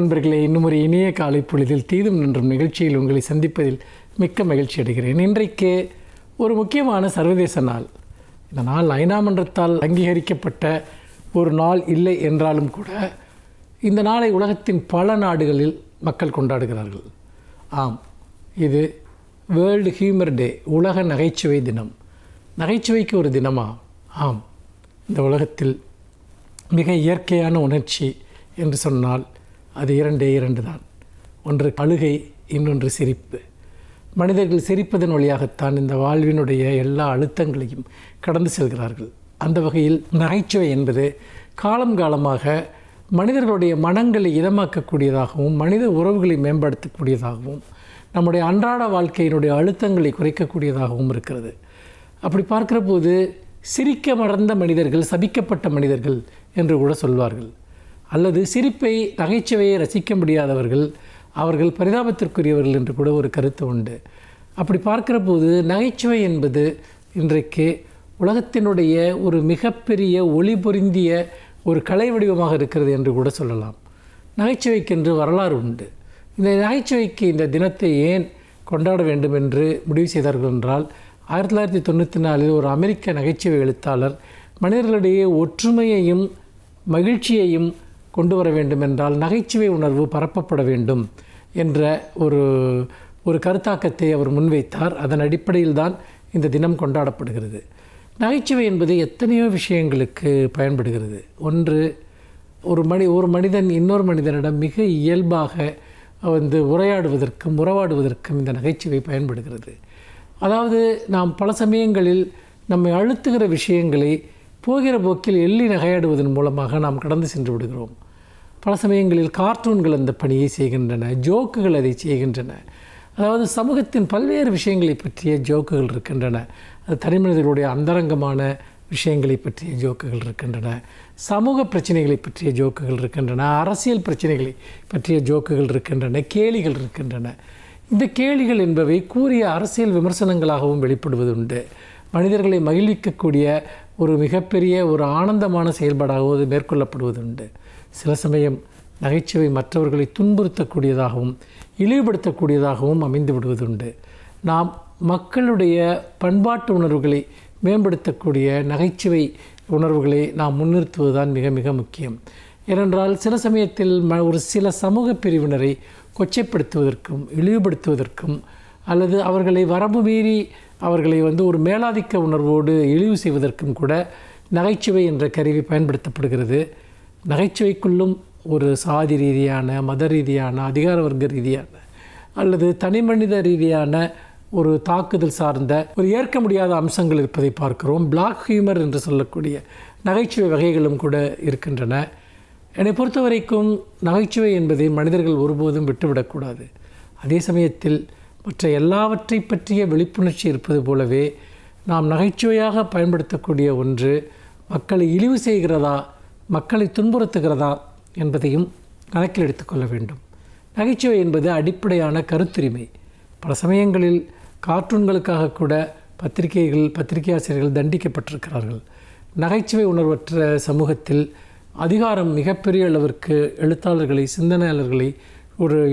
நண்பர்களே, இன்னும் ஒரு இனிய காலை பொழுதில் தீதும் நன்றும் நிகழ்ச்சியில் உங்களை சந்திப்பதில் மிக்க மகிழ்ச்சி அடைகிறேன். இன்றைக்கு ஒரு முக்கியமான சர்வதேச நாள். இந்த நாள் ஐநா மன்றத்தால் அங்கீகரிக்கப்பட்ட ஒரு நாள் இல்லை என்றாலும் கூட இந்த நாளை உலகத்தின் பல நாடுகளில் மக்கள் கொண்டாடுகிறார்கள். ஆம், இது வேர்ல்டு ஹியூமர் டே, உலக நகைச்சுவை தினம். நகைச்சுவைக்கு ஒரு தினமா? ஆம். இந்த உலகத்தில் மிக இயற்கையான உணர்ச்சி என்று சொன்னால் அது இரண்டு தான். ஒன்று அழுகை, இன்னொன்று சிரிப்பு. மனிதர்கள் சிரிப்பதன் வழியாகத்தான் இந்த வாழ்வினுடைய எல்லா அழுத்தங்களையும் கடந்து செல்கிறார்கள். அந்த வகையில் நகைச்சுவை என்பது காலம் காலமாக மனிதர்களுடைய மனங்களை இதமாக்கக்கூடியதாகவும் மனித உறவுகளை மேம்படுத்தக்கூடியதாகவும் நம்முடைய அன்றாட வாழ்க்கையினுடைய அழுத்தங்களை குறைக்கக்கூடியதாகவும் இருக்கிறது. அப்படி பார்க்கிற போது சிரிக்க மறந்த மனிதர்கள் சபிக்கப்பட்ட மனிதர்கள் என்று கூட சொல்வார்கள். அல்லது சிரிப்பை, நகைச்சுவையை ரசிக்க முடியாதவர்கள் அவர்கள் பரிதாபத்திற்குரியவர்கள் என்று கூட ஒரு கருத்து உண்டு. அப்படி பார்க்கிற போது நகைச்சுவை என்பது இன்றைக்கு உலகத்தினுடைய ஒரு மிகப்பெரிய ஒளி பொருந்திய ஒரு கலை வடிவமாக இருக்கிறது என்று கூட சொல்லலாம். நகைச்சுவைக்கென்று வரலாறு உண்டு. இந்த நகைச்சுவைக்கு இந்த தினத்தை ஏன் கொண்டாட வேண்டும் என்று முடிவு செய்தார்கள் என்றால், 1994 ஒரு அமெரிக்க நகைச்சுவை எழுத்தாளர் மனிதர்களிடையே ஒற்றுமையையும் மகிழ்ச்சியையும் கொண்டு வர வேண்டும் என்றால் நகைச்சுவை உணர்வு பரப்பப்பட வேண்டும் என்ற ஒரு கருத்தாக்கத்தை அவர் முன்வைத்தார். அதன் அடிப்படையில் தான் இந்த தினம் கொண்டாடப்படுகிறது. நகைச்சுவை என்பது எத்தனையோ விஷயங்களுக்கு பயன்படுகிறது. ஒன்று, ஒரு மனிதன் இன்னொரு மனிதனிடம் மிக இயல்பாக உறவாடுவதற்கும் இந்த நகைச்சுவை பயன்படுகிறது. அதாவது நாம் பல சமயங்களில் நம்மை அழுத்துகிற விஷயங்களை போகிற போக்கில் எள்ளி நகையாடுவதன் மூலமாக நாம் கடந்து சென்று விடுகிறோம். பல சமயங்களில் கார்ட்டூன்கள் அந்த பணியை செய்கின்றன, ஜோக்குகள் அதை செய்கின்றன. அதாவது சமூகத்தின் பல்வேறு விஷயங்களை பற்றிய ஜோக்குகள் இருக்கின்றன. அது தனிமனிதர்களுடைய அந்தரங்கமான விஷயங்களை பற்றிய ஜோக்குகள் இருக்கின்றன, சமூக பிரச்சனைகளை பற்றிய ஜோக்குகள் இருக்கின்றன, அரசியல் பிரச்சனைகளை பற்றிய ஜோக்குகள் இருக்கின்றன, கேலிகள் இருக்கின்றன. இந்த கேலிகள் என்பவை கூறிய அரசியல் விமர்சனங்களாகவும் வெளிப்படுவதுண்டு. மனிதர்களை மகிழ்விக்கக்கூடிய ஒரு மிகப்பெரிய ஒரு ஆனந்தமான செயல்பாடாகவும் அது மேற்கொள்ளப்படுவதுண்டு. சில சமயம் நகைச்சுவை மற்றவர்களை துன்புறுத்தக்கூடியதாகவும் இழிவுபடுத்தக்கூடியதாகவும் அமைந்து விடுவதுண்டு. நாம் மக்களுடைய பண்பாட்டு உணர்வுகளை மேம்படுத்தக்கூடிய நகைச்சுவை உணர்வுகளை நாம் முன்னிறுத்துவதுதான் மிக மிக முக்கியம். ஏனென்றால் சில சமயத்தில் ஒரு சில சமூக பிரிவினரை கொச்சைப்படுத்துவதற்கும் இழிவுபடுத்துவதற்கும் அல்லது அவர்களை வரம்பு மீறி அவர்களை ஒரு மேலாதிக்க உணர்வோடு இழிவு செய்வதற்கும் கூட நகைச்சுவை என்ற கருவி பயன்படுத்தப்படுகிறது. நகைச்சுவைக்குள்ளும் ஒரு சாதி ரீதியான, மத ரீதியான, அதிகார வர்க்க ரீதியான அல்லது தனிமனித ரீதியான ஒரு தாக்குதல் சார்ந்த ஒரு ஏற்க முடியாத அம்சங்கள் இருப்பதை பார்க்கிறோம். பிளாக் ஹியூமர் என்று சொல்லக்கூடிய நகைச்சுவை வகைகளும் கூட இருக்கின்றன. என்னை பொறுத்த வரைக்கும் நகைச்சுவை என்பதை மனிதர்கள் ஒருபோதும் விட்டுவிடக்கூடாது. அதே சமயத்தில் மற்ற எல்லாவற்றை பற்றிய விழிப்புணர்ச்சி இருப்பது போலவே நாம் நகைச்சுவையாக பயன்படுத்தக்கூடிய ஒன்று மக்களை இழிவு செய்கிறதா, மக்களை துன்புறுத்துகிறதா என்பதையும் கணக்கில் எடுத்துக்கொள்ள வேண்டும். நகைச்சுவை என்பது அடிப்படையான கருத்துரிமை. பல சமயங்களில் கார்ட்டூன்களுக்காக கூட பத்திரிகை ஆசிரியர்கள் தண்டிக்கப்பட்டிருக்கிறார்கள். நகைச்சுவை உணர்வற்ற சமூகத்தில் அதிகாரம் மிகப்பெரிய அளவிற்கு எழுத்தாளர்களை, சிந்தனையாளர்களை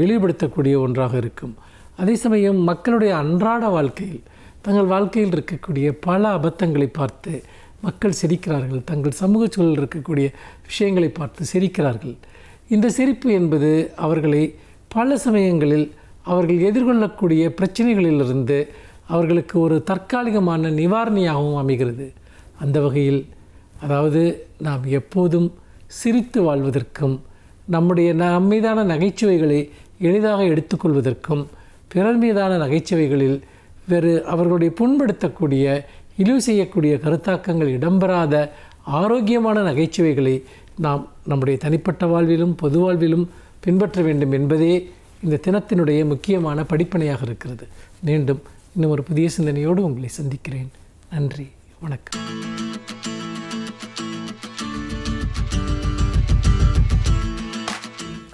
இழிவுபடுத்தக்கூடிய ஒன்றாக இருக்கும். அதே சமயம் மக்களுடைய அன்றாட வாழ்க்கையில், தங்கள் வாழ்க்கையில் இருக்கக்கூடிய பல அபத்தங்களை பார்த்து மக்கள் சிரிக்கிறார்கள். தங்கள் சமூக சூழலில் இருக்கக்கூடிய விஷயங்களை பார்த்து சிரிக்கிறார்கள். இந்த சிரிப்பு என்பது அவர்களை பல சமயங்களில் அவர்கள் எதிர்கொள்ளக்கூடிய பிரச்சனைகளிலிருந்து அவர்களுக்கு ஒரு தற்காலிகமான நிவாரணியாகவும் அமைகிறது. அந்த வகையில் அதாவது நாம் எப்போதும் சிரித்து வாழ்வதற்கும் நம்மீதான நகைச்சுவைகளை எளிதாக எடுத்துக்கொள்வதற்கும் பிறர் மீதான நகைச்சுவைகளில் அவர்களுடைய புண்படுத்தக்கூடிய, இழிவு செய்யக்கூடிய கருத்தாக்கங்கள் இடம்பெறாத ஆரோக்கியமான நகைச்சுவைகளை நாம் நம்முடைய தனிப்பட்ட வாழ்விலும் பொது வாழ்விலும் பின்பற்ற வேண்டும் என்பதே இந்த தினத்தினுடைய முக்கியமான படிப்பனையாக இருக்கிறது. மீண்டும் இன்னும் ஒரு புதிய சிந்தனையோடு உங்களை சந்திக்கிறேன். நன்றி, வணக்கம்.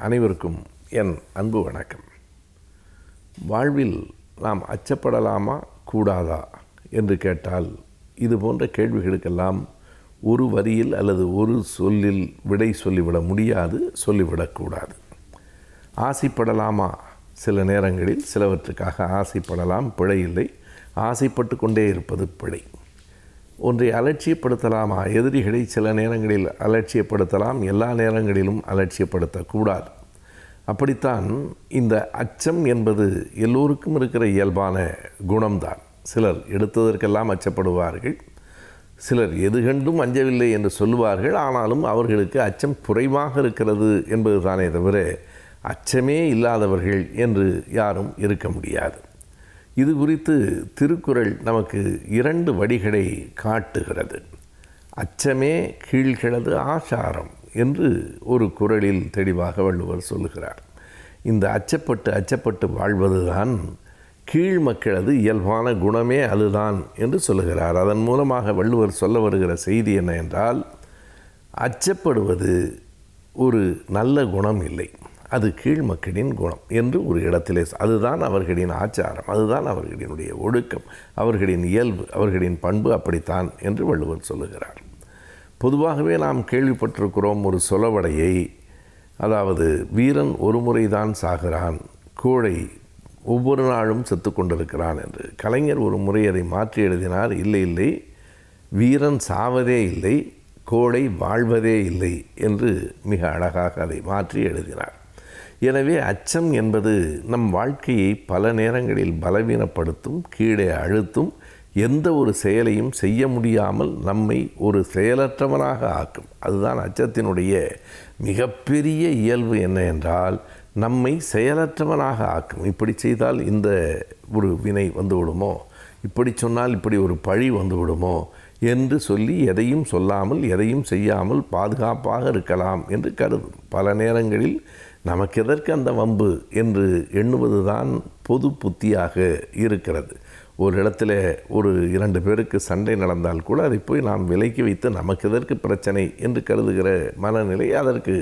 அனைவருக்கும் என் அன்பு வணக்கம். வாழ்வில் நாம் அச்சப்படலாமா கூடாதா என்று கேட்டால், இது போன்ற கேள்விகளுக்கெல்லாம் ஒரு வரியில் அல்லது ஒரு சொல்லில் விடை சொல்லிவிட முடியாது, சொல்லிவிடக்கூடாது. ஆசைப்படலாமா? சில நேரங்களில் சிலவற்றுக்காக ஆசைப்படலாம், பிழை இல்லை. ஆசைப்பட்டு கொண்டே இருப்பது பிழை. ஒன்றை அலட்சியப்படுத்தலாமா? எதிரிகளை சில நேரங்களில் அலட்சியப்படுத்தலாம், எல்லா நேரங்களிலும் அலட்சியப்படுத்தக்கூடாது. அப்படித்தான் இந்த அச்சம் என்பது எல்லோருக்கும் இருக்கிற இயல்பான குணம்தான். சிலர் எடுத்ததற்கெல்லாம் அச்சப்படுவார்கள், சிலர் எது கண்டும் அஞ்சவில்லை என்று சொல்லுவார்கள். ஆனாலும் அவர்களுக்கு அச்சம் குறைவாக இருக்கிறது என்பது தானே தவிர அச்சமே இல்லாதவர்கள் என்று யாரும் இருக்க முடியாது. இது குறித்து திருக்குறள் நமக்கு 2 வழிகளை காட்டுகிறது. அச்சமே கீழ்களது ஆசாரம் என்று ஒரு குறளில் தெளிவாக வள்ளுவர் சொல்லுகிறார். இந்த அச்சப்பட்டு வாழ்வதுதான் கீழ் மக்களது இயல்பான குணமே அதுதான் என்று சொல்லுகிறார். அதன் மூலமாக வள்ளுவர் சொல்ல வருகிற செய்தி என்ன என்றால், அச்சப்படுவது ஒரு நல்ல குணம் இல்லை, அது கீழ் மக்களின் குணம் என்று ஒரு இடத்திலே, அதுதான் அவர்களின் ஆச்சாரம், அதுதான் அவர்களினுடைய ஒழுக்கம், அவர்களின் இயல்பு, அவர்களின் பண்பு அப்படித்தான் என்று வள்ளுவர் சொல்லுகிறார். பொதுவாகவே நாம் கேள்விப்பட்டிருக்கிறோம் ஒரு சொலவடையை, அதாவது வீரன் ஒரு முறைதான் சாகிறான், கோழை ஒவ்வொரு நாளும் செத்து கொண்டிருக்கிறான் என்று. கலைஞர் ஒரு முறை அதை மாற்றி எழுதினார். இல்லை, வீரன் சாவதே இல்லை, கோழை வாழ்வதே இல்லை என்று மிக அழகாக அதை மாற்றி எழுதினார். எனவே அச்சம் என்பது நம் வாழ்க்கையை பல நேரங்களில் பலவீனப்படுத்தும், கீழே அழுத்தும், எந்த ஒரு செயலையும் செய்ய முடியாமல் நம்மை ஒரு செயலற்றவனாக ஆக்கும். அதுதான் அச்சத்தினுடைய மிகப்பெரிய இயல்பு. என்ன என்றால், நம்மை செயலற்றவனாக ஆக்கும். இப்படி செய்தால் இந்த ஒரு வினை வந்துவிடுமோ, இப்படி சொன்னால் இப்படி ஒரு பழி வந்துவிடுமோ என்று சொல்லி எதையும் சொல்லாமல், எதையும் செய்யாமல் பாதுகாப்பாக இருக்கலாம் என்று கருதும். பல நேரங்களில் நமக்கு எதற்கு அந்த வம்பு என்று எண்ணுவது தான் பொது புத்தியாக இருக்கிறது. ஒரு இடத்துல ஒரு 2 பேருக்கு சண்டை நடந்தால் கூட அதை போய் நாம் விலக்கி வைத்து நமக்கு எதற்கு பிரச்சனை என்று கருதுகிற மனநிலை, அதற்கு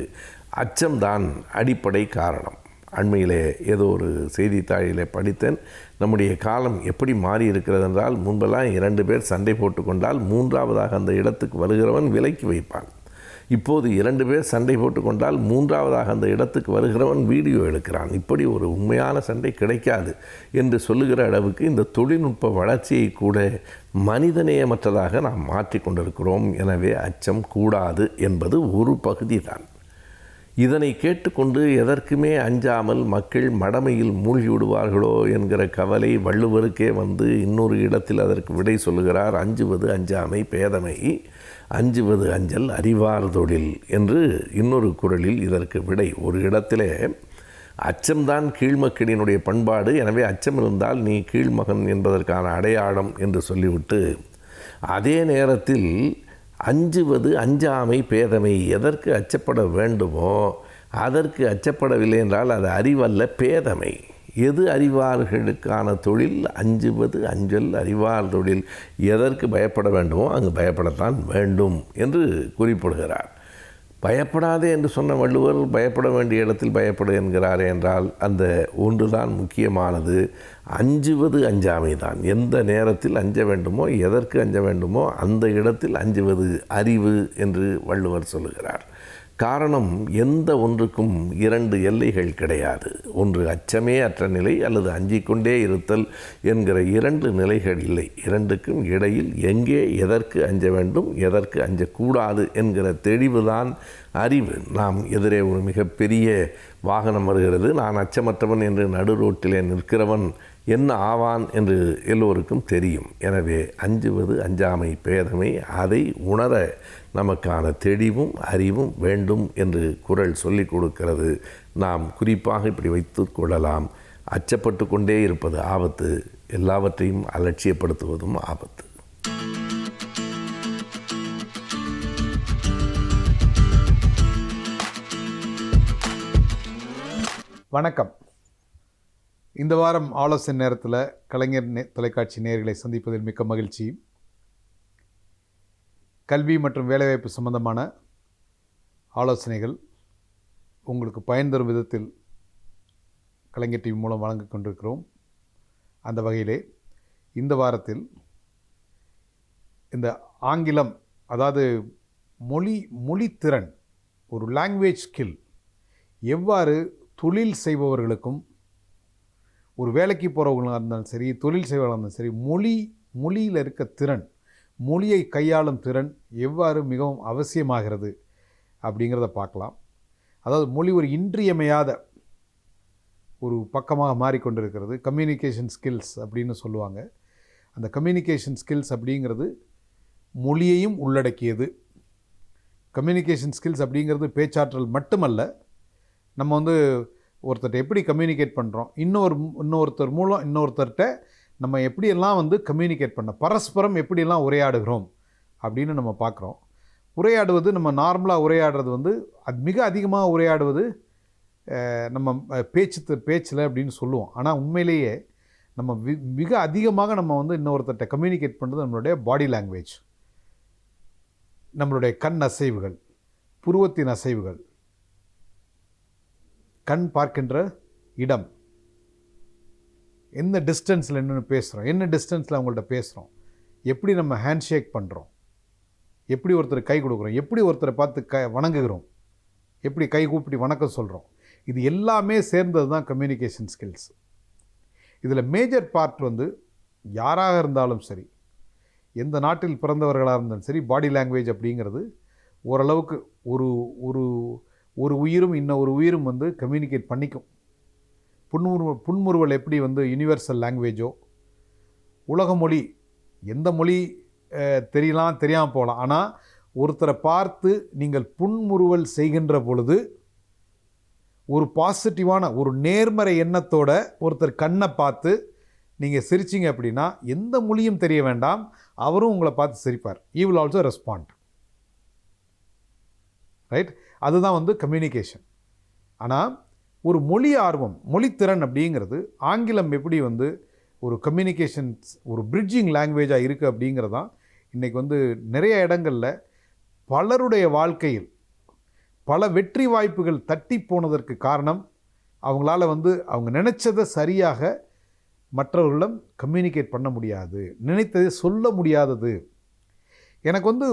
அச்சம்தான் அடிப்படை காரணம். அண்மையிலே ஏதோ ஒரு செய்தித்தாளிலே படித்தேன். நம்முடைய காலம் எப்படி மாறி இருக்கிறது என்றால், முன்பெல்லாம் 2 பேர் சண்டை போட்டுக்கொண்டால் 3ஆவதாக அந்த இடத்துக்கு வருகிறவன் விலக்கி வைப்பான். இப்போது 2 பேர் சண்டை போட்டுக்கொண்டால் 3ஆவதாக அந்த இடத்துக்கு வருகிறவன் வீடியோ எடுக்கிறான். இப்படி ஒரு உண்மையான சண்டை கிடைக்காது என்று சொல்லுகிற அளவுக்கு இந்த தொழில்நுட்ப வளர்ச்சியை கூட மனிதநேயமற்றதாக நாம் மாற்றிக்கொண்டிருக்கிறோம். எனவே அச்சம் கூடாது என்பது ஒரு பகுதி தான். இதனை கேட்டுக்கொண்டு எதற்குமே அஞ்சாமல் மக்கள் மடமையில் மூழ்கி விடுவார்களோ என்கிற கவலை வள்ளுவருக்கே வந்து இன்னொரு இடத்தில் அதற்கு விடை சொல்லுகிறார். அஞ்சுவது அஞ்சாமை பேதமை, அஞ்சுவது அஞ்சல் அறிவார் தொழில் என்று இன்னொரு குறளில் இதற்கு விடை. ஒரு இடத்திலே அச்சம்தான் கீழ்மக்களினுடைய பண்பாடு, எனவே அச்சம் இருந்தால் நீ கீழ்மகன் என்பதற்கான அடையாளம் என்று சொல்லிவிட்டு, அதே நேரத்தில் அஞ்சுவது அஞ்சாமை பேதமை, எதற்கு அச்சப்பட வேண்டுமோ அதற்கு அச்சப்படவில்லை என்றால் அது அறிவல்ல, பேதமை. எது அறிவார்களுக்கான தொழில்? அஞ்சுவது அஞ்சல் அறிவார் தொழில். எதற்கு பயப்பட வேண்டுமோ அங்கு பயப்படத்தான் வேண்டும் என்று குறிப்பிடுகிறார். பயப்படாதே என்று சொன்ன வள்ளுவர் பயப்பட வேண்டிய இடத்தில் பயப்படு என்கிறாரே என்றால் அந்த ஒன்றுதான் முக்கியமானது. அஞ்சுவது அஞ்சாமை தான். எந்த நேரத்தில் அஞ்ச வேண்டுமோ, எதற்கு அஞ்ச வேண்டுமோ அந்த இடத்தில் அஞ்சுவது அறிவு என்று வள்ளுவர் சொல்லுகிறார். காரணம், எந்த ஒன்றுக்கும் 2 எல்லைகள் கிடையாது. ஒன்று அச்சமே அற்ற நிலை, அல்லது அஞ்சிக்கொண்டே இருத்தல் என்கிற 2 நிலைகள் இல்லை. 2க்கும் இடையில் எங்கே எதற்கு அஞ்ச வேண்டும், எதற்கு அஞ்சக்கூடாது என்கிற தெளிவுதான் அறிவு. நாம் எதிரே ஒரு மிகப்பெரிய வாகனம் வருகிறது, நான் அச்சமற்றவன் என்று நடு ரோட்டிலே நிற்கிறவன் என்ன ஆவான் என்று எல்லோருக்கும் தெரியும். எனவே அஞ்சுவது அஞ்சாமை பேதமை, அதை உணர நமக்கான தெளிவும் அறிவும் வேண்டும் என்று குறள் சொல்லிக் கொடுக்கிறது. நாம் குறிப்பாக இப்படி வைத்து கொள்ளலாம். அச்சப்பட்டு கொண்டே இருப்பது ஆபத்து, எல்லாவற்றையும் அலட்சியப்படுத்துவதும் ஆபத்து. வணக்கம். இந்த வாரம் ஆலோசனை நேரத்தில் கலைஞர் தொலைக்காட்சி நேயர்களை சந்திப்பதில் மிக்க மகிழ்ச்சி. கல்வி மற்றும் வேலைவாய்ப்பு சம்பந்தமான ஆலோசனைகள் உங்களுக்கு பயன் தரும் விதத்தில் கலைஞர் டிவி மூலம் வழங்கி கொண்டிருக்கிறோம். அந்த வகையிலே இந்த வாரத்தில் இந்த ஆங்கிலம், அதாவது மொழித்திறன், ஒரு லாங்குவேஜ் ஸ்கில் எவ்வாறு தொழில் செய்பவர்களுக்கும் ஒரு வேலைக்கு போகிறவங்களாக இருந்தாலும் சரி, தொழில் செய்பவர்களாக இருந்தாலும் சரி, மொழியில் இருக்க திறன், மொழியை கையாளும் திறன் எவ்வாறு மிகவும் அவசியமாகிறது அப்படிங்கிறத பார்க்கலாம். அதாவது மொழி ஒரு இன்றியமையாத ஒரு பக்கமாக மாறிக்கொண்டிருக்கிறது. கம்யூனிகேஷன் ஸ்கில்ஸ் அப்படின்னு சொல்லுவாங்க. அந்த கம்யூனிகேஷன் ஸ்கில்ஸ் அப்படிங்கிறது மொழியையும் உள்ளடக்கியது. கம்யூனிகேஷன் ஸ்கில்ஸ் அப்படிங்கிறது பேச்சாற்றல் மட்டுமல்ல, நம்ம வந்து ஒருத்தர்கிட்ட எப்படி கம்யூனிகேட் பண்ணுறோம், இன்னொருத்தர் மூலம் இன்னொருத்தர்கிட்ட நம்ம எப்படியெல்லாம் வந்து கம்யூனிகேட் பண்ண, பரஸ்பரம் எப்படியெல்லாம் உரையாடுகிறோம் அப்படின்னு நம்ம பார்க்குறோம். உரையாடுவது, நம்ம நார்மலாக உரையாடுறது வந்து அது மிக அதிகமாக உரையாடுவது நம்ம பேச்சில் அப்படின்னு சொல்லுவோம். ஆனால் உண்மையிலேயே நம்ம மிக அதிகமாக நம்ம வந்து இன்னொருத்தர்கிட்ட கம்யூனிகேட் பண்ணுறது நம்மளுடைய பாடி லாங்குவேஜ், நம்மளுடைய கண் அசைவுகள், புருவத்தின் அசைவுகள், கண் பார்க்கின்ற இடம், என்ன டிஸ்டன்ஸில் என்னென்னு பேசுகிறோம், என்ன டிஸ்டன்ஸில் அவங்கள்ட்ட பேசுகிறோம், எப்படி நம்ம ஹேண்ட் ஷேக் பண்ணுறோம், எப்படி ஒருத்தர் கை கொடுக்குறோம், எப்படி ஒருத்தரை பார்த்து வணங்குகிறோம், எப்படி கை கூப்பிட்டு வணக்கம் சொல்கிறோம், இது எல்லாமே சேர்ந்தது தான் கம்யூனிகேஷன் ஸ்கில்ஸ். இதில் மேஜர் பார்ட் வந்து யாராக இருந்தாலும் சரி, எந்த நாட்டில் பிறந்தவர்களாக இருந்தாலும் சரி, பாடி லாங்குவேஜ் அப்படிங்கிறது ஓரளவுக்கு ஒரு உயிரும் இன்னொரு உயிரும் வந்து கம்யூனிகேட் பண்ணிக்கும். புன்முறுவல் எப்படி வந்து யுனிவர்சல் லாங்குவேஜோ, உலக மொழி, எந்த மொழி தெரியாமல் போகலாம், ஆனால் ஒருத்தரை பார்த்து நீங்கள் புன்முறுவல் செய்கின்ற பொழுது ஒரு பாசிட்டிவான ஒரு நேர்மறை எண்ணத்தோட ஒருத்தர் கண்ணை பார்த்து நீங்கள் சிரிச்சிங்க அப்படின்னா எந்த மொழியும் தெரிய வேண்டாம், அவரும் உங்களை பார்த்து சிரிப்பார். He will also respond. Right? அதுதான் வந்து கம்யூனிகேஷன். ஆனால் ஒரு மொழி ஆர்வம், மொழித்திறன் அப்படிங்கிறது ஆங்கிலம் எப்படி வந்து ஒரு கம்யூனிகேஷன்ஸ், ஒரு பிரிட்ஜிங் லாங்குவேஜாக இருக்குது அப்படிங்கிறதான் இன்றைக்கி வந்து நிறைய இடங்களில் பலருடைய வாழ்க்கையில் பல வெற்றி வாய்ப்புகள் தட்டி போனதற்கு காரணம் அவங்களால வந்து அவங்க நினச்சதை சரியாக மற்றவர்களிடம் கம்யூனிகேட் பண்ண முடியாது, நினைத்ததை சொல்ல முடியாதது. எனக்கு வந்து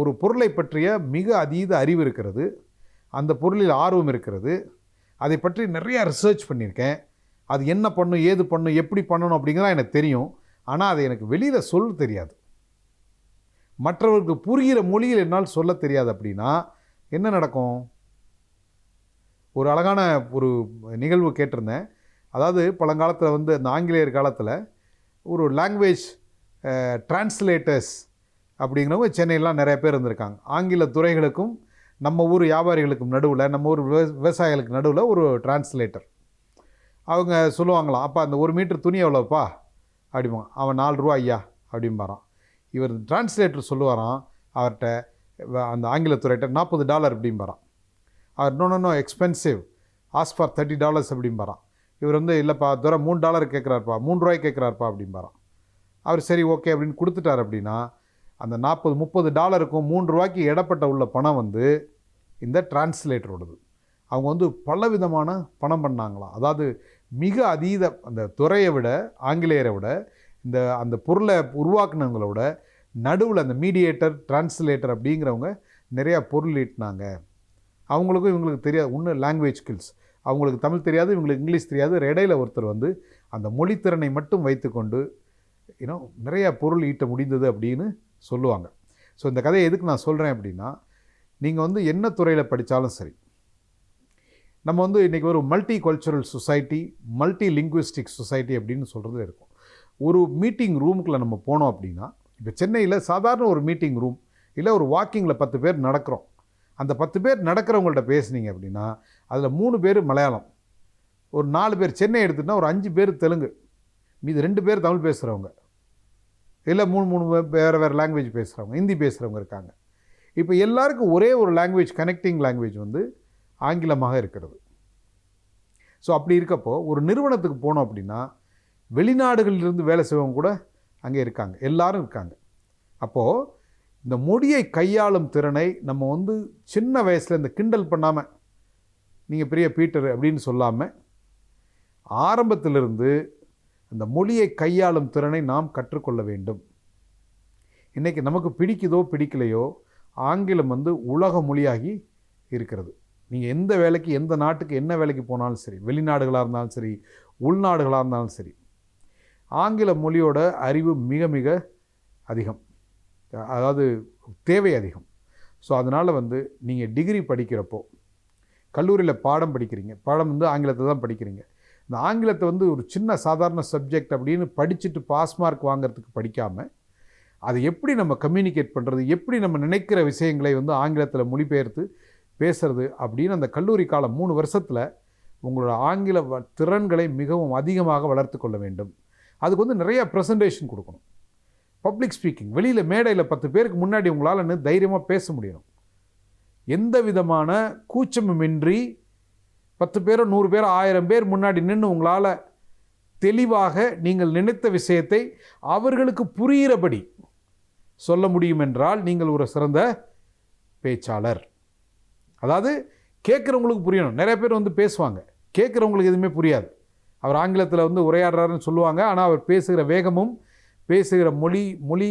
ஒரு பொருளை பற்றிய மிக அதீத அறிவு இருக்கிறது, அந்த பொருளில் ஆர்வம் இருக்கிறது, அதை பற்றி நிறையா ரிசர்ச் பண்ணியிருக்கேன், அது என்ன பண்ணும், ஏது பண்ணும், எப்படி பண்ணணும் அப்படிங்கிறதான் எனக்கு தெரியும். ஆனால் அதை எனக்கு வெளியில் சொல்ல தெரியாது, மற்றவர்களுக்கு புரிகிற மொழியில் என்னால் சொல்ல தெரியாது. அப்படின்னா என்ன நடக்கும்? ஒரு அழகான ஒரு நிகழ்வு கேட்டிருந்தேன். அதாவது பழங்காலத்தில் வந்து அந்த ஆங்கிலேயர் காலத்தில் ஒரு லாங்குவேஜ் டிரான்ஸ்லேட்டர்ஸ் அப்படிங்கிறவங்க சென்னையிலாம் நிறைய பேர் இருந்திருக்காங்க. ஆங்கில துறைகளுக்கும் நம்ம ஊர் வியாபாரிகளுக்கும் நடுவில், நம்ம ஊர் விவசாயிகளுக்கு நடுவில் ஒரு டிரான்ஸ்லேட்டர். அவங்க சொல்லுவாங்களாம், அப்பா அந்த 1 மீட்டர் துணி எவ்வளோப்பா அப்படிம்பாங்க. அவன் 4 ரூபா ஐயா அப்படிம்பாரான். இவர் டிரான்ஸ்லேட்டர் சொல்லுவாராம் அவர்கிட்ட, அந்த ஆங்கிலத்துறையிட்ட $40 அப்படிம்பாரான். அவர் நோ எக்ஸ்பென்சிவ், ஆஸ்க் ஃபார் $30 அப்படிம்பாரான். இவர் வந்து இல்லைப்பா தூர $3 கேட்குறாருப்பா, 3 ரூபாய் கேட்குறாருப்பா அப்படிம்பாரான். அவர் சரி ஓகே அப்படின்னு கொடுத்துட்டார். அப்படின்னா அந்த $40-30க்கும் 3 ரூபாய்க்கு இடப்பட்ட உள்ள பணம் வந்து இந்த டிரான்ஸ்லேட்டரோடது. அவங்க வந்து பல விதமான பணம் பண்ணாங்களாம். அதாவது மிக அதீத அந்த துறையை விட, ஆங்கிலேயரை விட, அந்த பொருளை உருவாக்குனவங்கள விட நடுவில் அந்த மீடியேட்டர், டிரான்ஸ்லேட்டர் அப்படிங்கிறவங்க நிறையா பொருள் ஈட்டினாங்க. அவங்களுக்கும் இவங்களுக்கு தெரியாது ஒன்று லாங்குவேஜ் ஸ்கில்ஸ், அவங்களுக்கு தமிழ் தெரியாது, இவங்களுக்கு இங்கிலீஷ் தெரியாது. இடையில ஒருத்தர் வந்து அந்த மொழித்திறனை மட்டும் வைத்துக்கொண்டு நிறையா பொருள் ஈட்ட முடிந்தது அப்படின்னு சொல்லுவாங்க. ஸோ இந்த கதையை எதுக்கு நான் சொல்கிறேன் அப்படின்னா, நீங்கள் வந்து என்ன துறையில் படித்தாலும் சரி, நம்ம வந்து இன்றைக்கி ஒரு multi cultural society, multi linguistic society அப்படின்னு சொல்கிறது இருக்கும். ஒரு மீட்டிங் ரூமுக்குள்ளே நம்ம போனோம் அப்படின்னா, இப்போ சென்னையில் சாதாரண ஒரு மீட்டிங் ரூம் இல்லை ஒரு வாக்கிங்கில் 10 பேர் நடக்கிறோம். அந்த 10 பேர் நடக்கிறவங்கள்ட்ட பேசுனீங்க அப்படின்னா அதில் 3 பேர் மலையாளம், ஒரு 4 பேர் சென்னை எடுத்துகிட்டா ஒரு 5 பேர் தெலுங்கு, மீது 2 பேர் தமிழ் பேசுகிறவங்க, இல்லை 3 வேறு லாங்குவேஜ் பேசுகிறவங்க, ஹிந்தி பேசுகிறவங்க இருக்காங்க. இப்போ எல்லாருக்கும் ஒரே ஒரு லாங்குவேஜ், கனெக்டிங் லாங்குவேஜ் வந்து ஆங்கிலமாக இருக்கிறது. ஸோ அப்படி இருக்கப்போ ஒரு நிறுவனத்துக்கு போனோம் அப்படின்னா வெளிநாடுகளிலிருந்து வேலை செய்வங்க கூட அங்கே இருக்காங்க, எல்லாரும் இருக்காங்க. அப்போது இந்த மொழியை கையாளும் திறனை நம்ம வந்து சின்ன வயசில் இந்த கிண்டல் பண்ணாமல், நீங்கள் பெரிய பீட்டர் அப்படின்னு சொல்லாமல், ஆரம்பத்திலிருந்து அந்த மொழியை கையாளும் திறனை நாம் கற்றுக்கொள்ள வேண்டும். இன்றைக்கி நமக்கு பிடிக்குதோ பிடிக்கலையோ, ஆங்கிலம் வந்து உலக மொழியாகி இருக்கிறது. நீங்கள் எந்த வேலைக்கு, எந்த நாட்டுக்கு என்ன வேலைக்கு போனாலும் சரி, வெளிநாடுகளாக இருந்தாலும் சரி, உள்நாடுகளாக இருந்தாலும் சரி, ஆங்கில மொழியோட அறிவு மிக மிக அதிகம், அதாவது தேவை அதிகம். ஸோ அதனால் வந்து நீங்கள் டிகிரி படிக்கிறப்போ, கல்லூரியில் பாடம் படிக்கிறீங்க, பாடம் வந்து ஆங்கிலத்தை தான் படிக்கிறீங்க. இந்த ஆங்கிலத்தை வந்து ஒரு சின்ன சாதாரண சப்ஜெக்ட் அப்படின்னு படிச்சுட்டு பாஸ் மார்க் வாங்கிறதுக்கு படிக்காமல், அதை எப்படி நம்ம கம்யூனிகேட் பண்ணுறது, எப்படி நம்ம நினைக்கிற விஷயங்களை வந்து ஆங்கிலத்தில் மொழிபெயர்த்து பேசுறது அப்படின்னு அந்த கல்லூரி காலம் 3 வருஷத்தில் உங்களோட ஆங்கில திறன்களை மிகவும் அதிகமாக வளர்த்து கொள்ள வேண்டும். அதுக்கு வந்து நிறைய ப்ரெசன்டேஷன் கொடுக்கணும். பப்ளிக் ஸ்பீக்கிங், வெளியில் மேடையில் 10 பேருக்கு முன்னாடி உங்களால் தைரியமாக பேச முடியணும். எந்த விதமான கூச்சமுமின்றி 10 பேரோ 100 பேரோ 1000 பேர் முன்னாடி நின்று உங்களால் தெளிவாக நீங்கள் நினைத்த விஷயத்தை அவர்களுக்கு புரிகிறபடி சொல்ல முடியும் என்றால் நீங்கள் ஒரு சிறந்த பேச்சாளர். அதாவது கேட்குறவங்களுக்கு புரியணும். நிறைய பேர் வந்து பேசுவாங்க, கேட்குறவங்களுக்கு எதுவுமே புரியாது. அவர் ஆங்கிலத்தில் வந்து உரையாடுறாருன்னு சொல்லுவாங்க, ஆனால் அவர் பேசுகிற வேகமும் பேசுகிற மொழி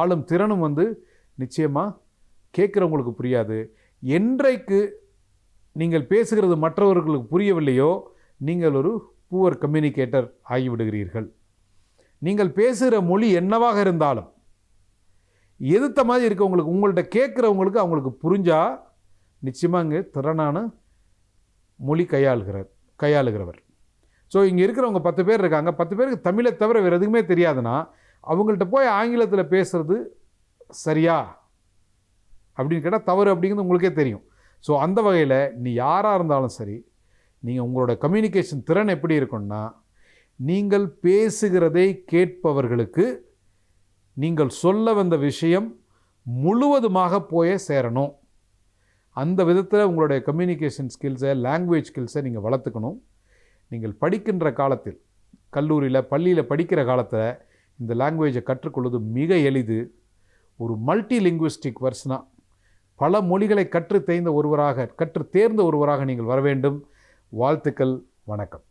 ஆளும் திறனும் வந்து நிச்சயமாக கேட்குறவங்களுக்கு புரியாது. என்றைக்கு நீங்கள் பேசுகிறது மற்றவர்களுக்கு புரியவில்லையோ நீங்கள் ஒரு புவர் கம்யூனிகேட்டர் ஆகிவிடுகிறீர்கள். நீங்கள் பேசுகிற மொழி என்னவாக இருந்தாலும் எதிர்த்த மாதிரி இருக்கவங்களுக்கு, உங்கள்கிட்ட கேட்குறவங்களுக்கு அவங்களுக்கு புரிஞ்சால் நிச்சயமாக இங்கே திறனான மொழி கையாளுகிறவர். ஸோ இங்கே இருக்கிறவங்க 10 பேர் இருக்காங்க, 10 பேருக்கு தமிழை தவிர வேறு எதுவுமே தெரியாதுன்னா அவங்கள்ட்ட போய் ஆங்கிலத்தில் பேசுகிறது சரியா அப்படின்னு கேட்டால் தவறு அப்படிங்கிறது உங்களுக்கே தெரியும். ஸோ அந்த வகையில் நீ யாராக இருந்தாலும் சரி, நீங்கள் உங்களோட கம்யூனிகேஷன் திறன் எப்படி இருக்குன்னா, நீங்கள் பேசுகிறதை கேட்பவர்களுக்கு நீங்கள் சொல்ல வந்த விஷயம் முழுவதுமாக போய் சேரணும். அந்த விதத்தில் உங்களுடைய கம்யூனிகேஷன் ஸ்கில்ஸை, லாங்குவேஜ் ஸ்கில்ஸை நீங்கள் வளர்த்துக்கணும். நீங்கள் படிக்கின்ற காலத்தில், கல்லூரியில் பள்ளியில் படிக்கிற காலத்தில் இந்த லாங்குவேஜை கற்றுக்கொள்வது மிக எளிது. ஒரு மல்டி லிங்குவிஸ்டிக் பர்சனாக, பல மொழிகளை கற்று தேர்ந்த ஒருவராக நீங்கள் வர வேண்டும். வாழ்த்துக்கள். வணக்கம்.